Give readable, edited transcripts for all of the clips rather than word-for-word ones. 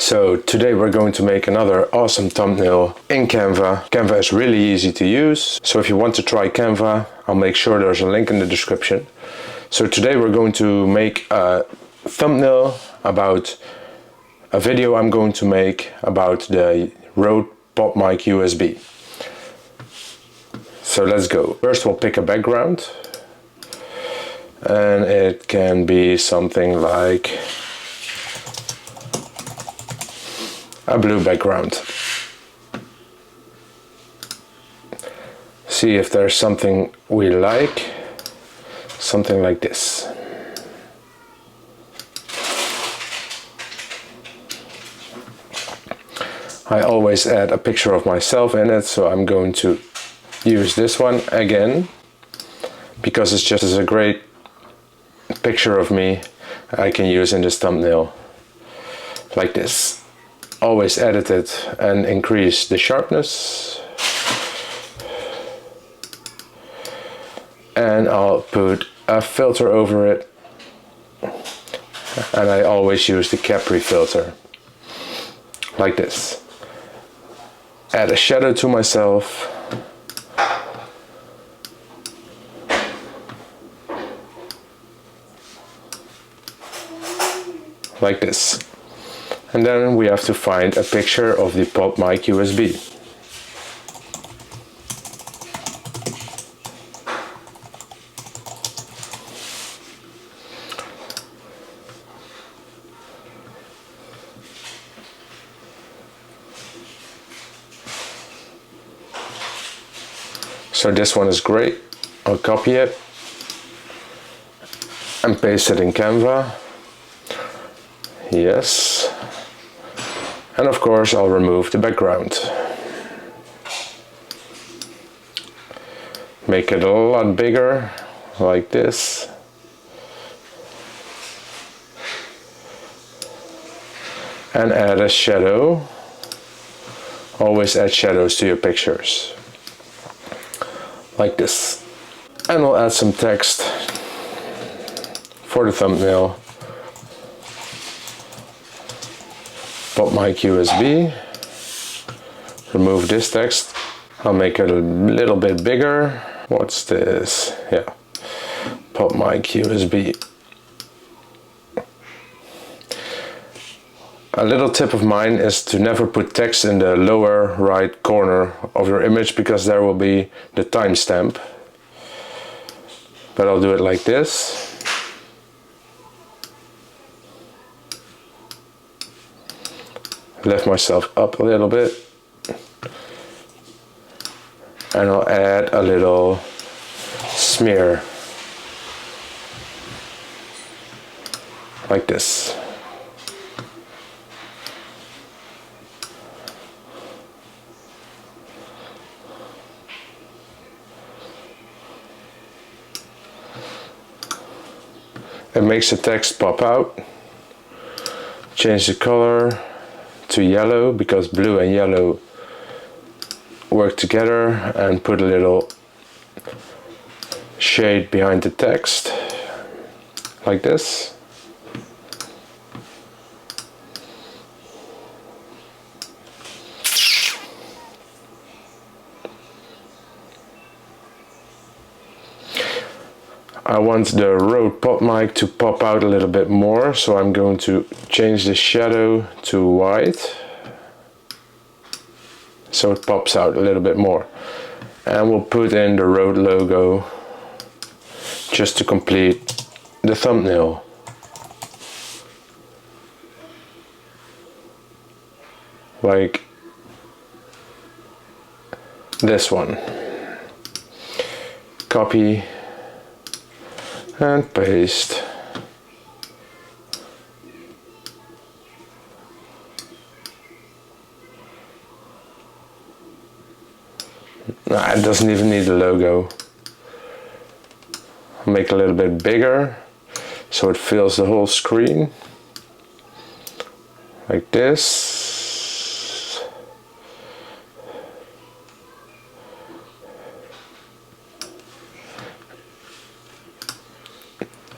So today we're going to make another awesome thumbnail in Canva. Canva is really easy to use, so if you want to try Canva, I'll make sure there's a link in the description. So today we're going to make a thumbnail about a video I'm going to make about the Rode PodMic USB. So let's go. First we'll pick a background, and it can be something like a blue background. See if there's something we like, something like this. I always add a picture of myself in it, so I'm going to use this one again because it's just a great picture of me I can use in this thumbnail, like this. Always edit it and increase the sharpness, and I'll put a filter over it, and I always use the Capri filter, like this. Add a shadow to myself, like this. And then we have to find a picture of the PodMic USB. So this one is great. I'll copy it and paste it in Canva. Yes. And of course I'll remove the background. Make it a lot bigger, like this. And add a shadow. Always add shadows to your pictures, like this. And we'll add some text for the thumbnail. PodMic USB. Remove this text. I'll make it a little bit bigger. What's this? Yeah, PodMic USB. A little tip of mine is to never put text in the lower right corner of your image, because there will be the timestamp. But I'll do it like this. Lift myself up a little bit, and I'll add a little smear, like this. It makes the text pop out. Change the color to yellow, because blue and yellow work together, and put a little shade behind the text, like this. I want the Rode PodMic to pop out a little bit more, so I'm going to change the shadow to white, so it pops out a little bit more. And we'll put in the Rode logo just to complete the thumbnail, like this one. Copy and paste. Nah, it doesn't even need the logo. Make it a little bit bigger so it fills the whole screen, like this.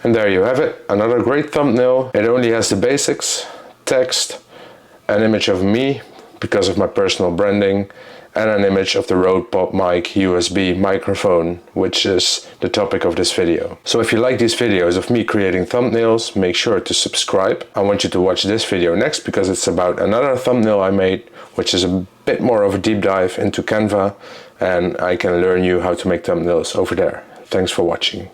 And there you have it, another great thumbnail. It only has the basics, text an image of me because of my personal branding, and an image of the Rode PodMic USB microphone, which is the topic of this video. So if you like these videos of me creating thumbnails, make sure to subscribe. I want you to watch this video next because it's about another thumbnail I made, which is a bit more of a deep dive into Canva, and I can learn you how to make thumbnails over there. Thanks for watching.